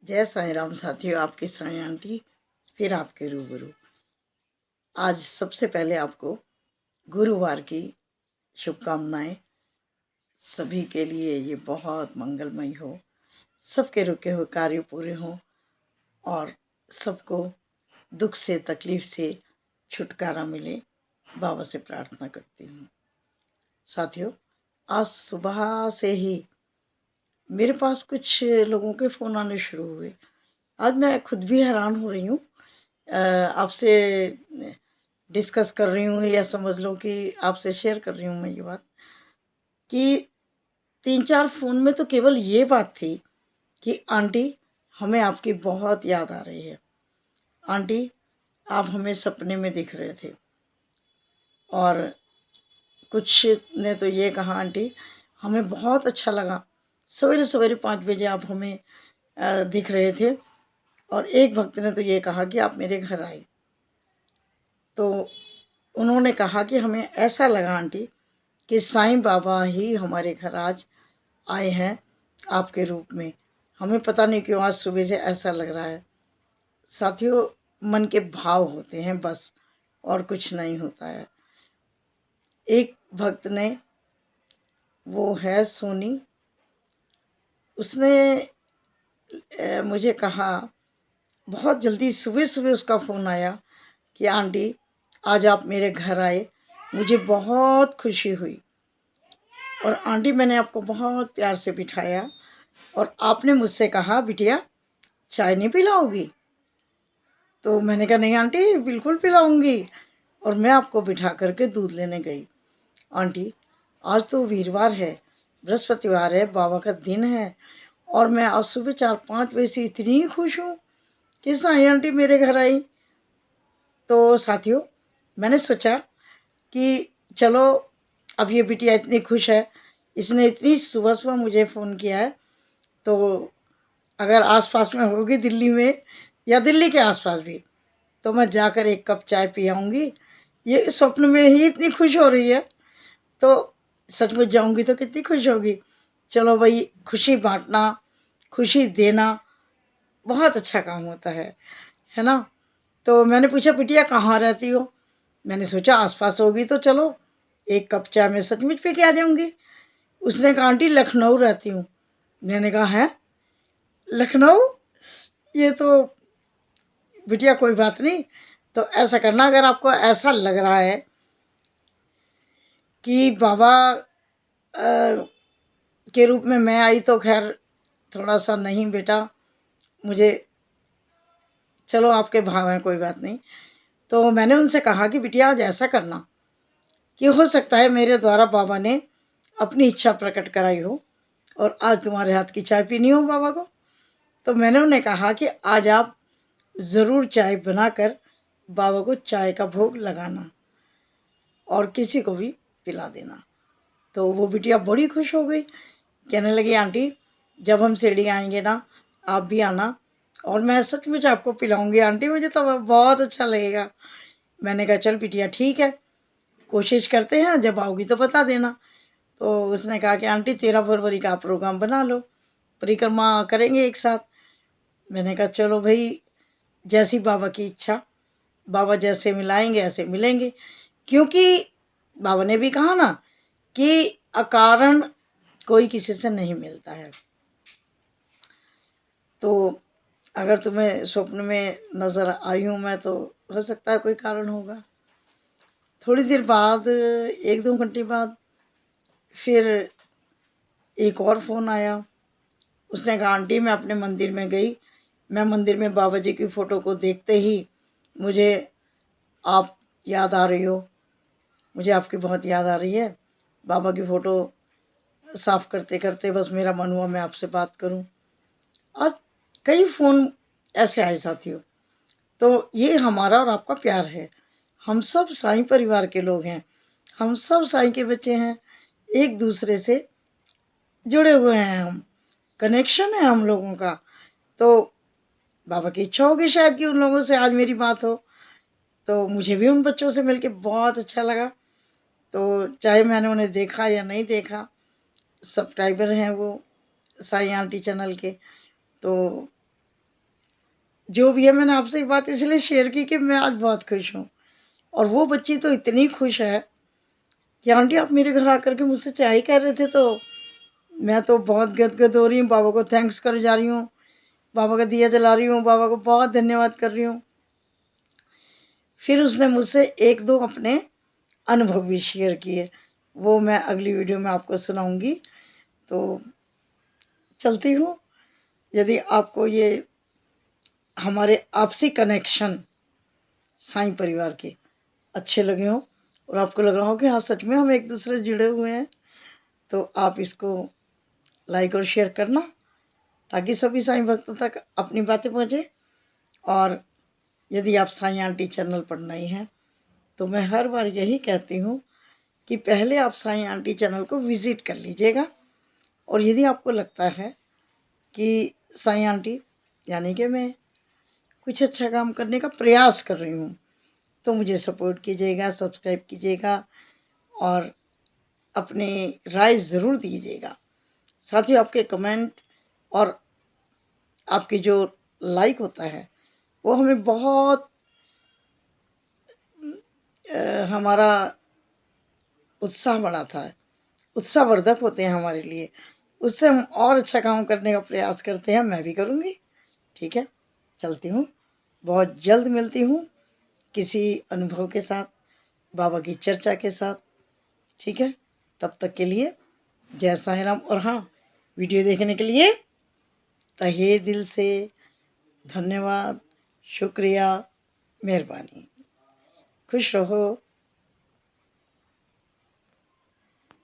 जय साईं राम साथियों, आपकी साईं आंटी फिर आपके रूबरू। आज सबसे पहले आपको गुरुवार की शुभकामनाएं। सभी के लिए ये बहुत मंगलमय हो, सबके रुके हुए कार्य पूरे हों और सबको दुख से तकलीफ से छुटकारा मिले, बाबा से प्रार्थना करती हूँ। साथियों, आज सुबह से ही मेरे पास कुछ लोगों के फ़ोन आने शुरू हुए। आज मैं खुद भी हैरान हो रही हूँ। आपसे डिस्कस कर रही हूँ, या समझ लो कि आपसे शेयर कर रही हूँ मैं ये बात कि 3-4 फ़ोन में तो केवल ये बात थी कि आंटी, हमें आपकी बहुत याद आ रही है। आंटी, आप हमें सपने में दिख रहे थे। और कुछ ने तो ये कहा, आंटी हमें बहुत अच्छा लगा, सवेरे सवेरे 5 बजे आप हमें दिख रहे थे। और एक भक्त ने तो ये कहा कि आप मेरे घर आए। तो उन्होंने कहा कि हमें ऐसा लगा आंटी कि साईं बाबा ही हमारे घर आज आए हैं आपके रूप में। हमें पता नहीं क्यों आज सुबह से ऐसा लग रहा है। साथियों, मन के भाव होते हैं बस, और कुछ नहीं होता है। एक भक्त ने, वो है सोनी, उसने मुझे कहा, बहुत जल्दी सुबह सुबह उसका फ़ोन आया कि आंटी आज आप मेरे घर आए, मुझे बहुत खुशी हुई। और आंटी, मैंने आपको बहुत प्यार से बिठाया और आपने मुझसे कहा, बिटिया चाय नहीं पिलाओगी? तो मैंने कहा, नहीं आंटी, बिल्कुल पिलाऊंगी। और मैं आपको बिठा करके दूध लेने गई। आंटी, आज तो वीरवार है, बृहस्पतिवार है, बाबा का दिन है, और मैं आज सुबह 4-5 बजे से इतनी खुश हूँ कि साईं आंटी मेरे घर आई। तो साथियों, मैंने सोचा कि चलो, अब ये बिटिया इतनी खुश है, इसने इतनी सुबह सुबह मुझे फ़ोन किया है, तो अगर आसपास में होगी दिल्ली में या दिल्ली के आसपास भी, तो मैं जाकर एक कप चाय पी आऊँगी। ये स्वप्न में ही इतनी खुश हो रही है, तो सचमुच जाऊँगी तो कितनी खुश होगी। चलो भाई, खुशी बांटना, खुशी देना बहुत अच्छा काम होता है ना। तो मैंने पूछा, बिटिया कहाँ रहती हो? मैंने सोचा आसपास होगी तो चलो एक कप चाय मैं सचमुच पी के आ जाऊँगी। उसने कहा, आंटी लखनऊ रहती हूँ। मैंने कहा, है लखनऊ? ये तो, बिटिया कोई बात नहीं। तो ऐसा करना, अगर आपको ऐसा लग रहा है कि बाबा के रूप में मैं आई, तो खैर थोड़ा सा, नहीं बेटा, मुझे, चलो आपके भाव हैं, कोई बात नहीं। तो मैंने उनसे कहा कि बिटिया आज ऐसा करना कि हो सकता है मेरे द्वारा बाबा ने अपनी इच्छा प्रकट कराई हो और आज तुम्हारे हाथ की चाय पीनी हो बाबा को। तो मैंने उन्हें कहा कि आज आप ज़रूर चाय बनाकर बाबा को चाय का भोग लगाना और किसी को भी पिला देना। तो वो बिटिया बड़ी खुश हो गई, कहने लगी, आंटी जब हम शिरडी आएंगे ना, आप भी आना और मैं सचमुच आपको पिलाऊंगी आंटी, मुझे तो बहुत अच्छा लगेगा। मैंने कहा, चल बिटिया ठीक है, कोशिश करते हैं, जब आओगी तो बता देना। तो उसने कहा कि आंटी 13 फरवरी का प्रोग्राम बना लो, परिक्रमा करेंगे एक साथ। मैंने कहा, चलो भाई, जैसी बाबा की इच्छा, बाबा जैसे मिलाएंगे ऐसे मिलेंगे। क्योंकि बाबा ने भी कहा ना कि अकारण कोई किसी से नहीं मिलता है। तो अगर तुम्हें स्वप्न में नज़र आई हूँ मैं, तो हो सकता है कोई कारण होगा। थोड़ी देर बाद, 1-2 घंटे बाद, फिर एक और फ़ोन आया। उसने कहा, आंटी मैं अपने मंदिर में गई, मैं मंदिर में बाबा जी की फ़ोटो को देखते ही मुझे आप याद आ रही हो, मुझे आपकी बहुत याद आ रही है। बाबा की फ़ोटो साफ़ करते करते बस मेरा मन हुआ मैं आपसे बात करूं। और कई फ़ोन ऐसे आए साथियों। तो ये हमारा और आपका प्यार है। हम सब साईं परिवार के लोग हैं, हम सब साईं के बच्चे हैं, एक दूसरे से जुड़े हुए हैं हम, कनेक्शन है हम लोगों का। तो बाबा की इच्छा होगी शायद कि उन लोगों से आज मेरी बात हो। तो मुझे भी उन बच्चों से मिलके बहुत अच्छा लगा। तो चाहे मैंने उन्हें देखा या नहीं देखा, सब्सक्राइबर हैं वो साईं आंटी चैनल के। तो जो भी है, मैंने आपसे ये बात इसलिए शेयर की कि मैं आज बहुत खुश हूँ। और वो बच्ची तो इतनी खुश है कि आंटी आप मेरे घर आकर के मुझसे चाय कह रहे थे, तो मैं तो बहुत गदगद हो रही हूँ, बाबा को थैंक्स कर जा रही हूँ, बाबा का दिया जला रही हूँ, बाबा को बहुत धन्यवाद कर रही हूँ। फिर उसने मुझसे एक दो अपने अनुभव भी शेयर किए, वो मैं अगली वीडियो में आपको सुनाऊंगी। तो चलती हूँ। यदि आपको ये हमारे आपसी कनेक्शन साईं परिवार के अच्छे लगे हों और आपको लग रहा हो कि हाँ सच में हम एक दूसरे से जुड़े हुए हैं, तो आप इसको लाइक और शेयर करना, ताकि सभी साईं भक्तों तक अपनी बातें पहुँचे। और यदि आप साईं आंटी चैनल पर नए हैं तो मैं हर बार यही कहती हूँ कि पहले आप साईं आंटी चैनल को विज़िट कर लीजिएगा। और यदि आपको लगता है कि साईं आंटी यानी कि मैं कुछ अच्छा काम करने का प्रयास कर रही हूँ, तो मुझे सपोर्ट कीजिएगा, सब्सक्राइब कीजिएगा और अपनी राय ज़रूर दीजिएगा। साथ ही आपके कमेंट और आपकी जो लाइक होता है वो हमें बहुत हमारा उत्साह बढ़ाता है, उत्साहवर्धक होते हैं हमारे लिए। उससे हम और अच्छा काम करने का प्रयास करते हैं, मैं भी करूँगी। ठीक है, चलती हूँ। बहुत जल्द मिलती हूँ किसी अनुभव के साथ, बाबा की चर्चा के साथ। ठीक है, तब तक के लिए जय साईं राम। और हाँ, वीडियो देखने के लिए तहे दिल से धन्यवाद, शुक्रिया, मेहरबानी। खुश रहो।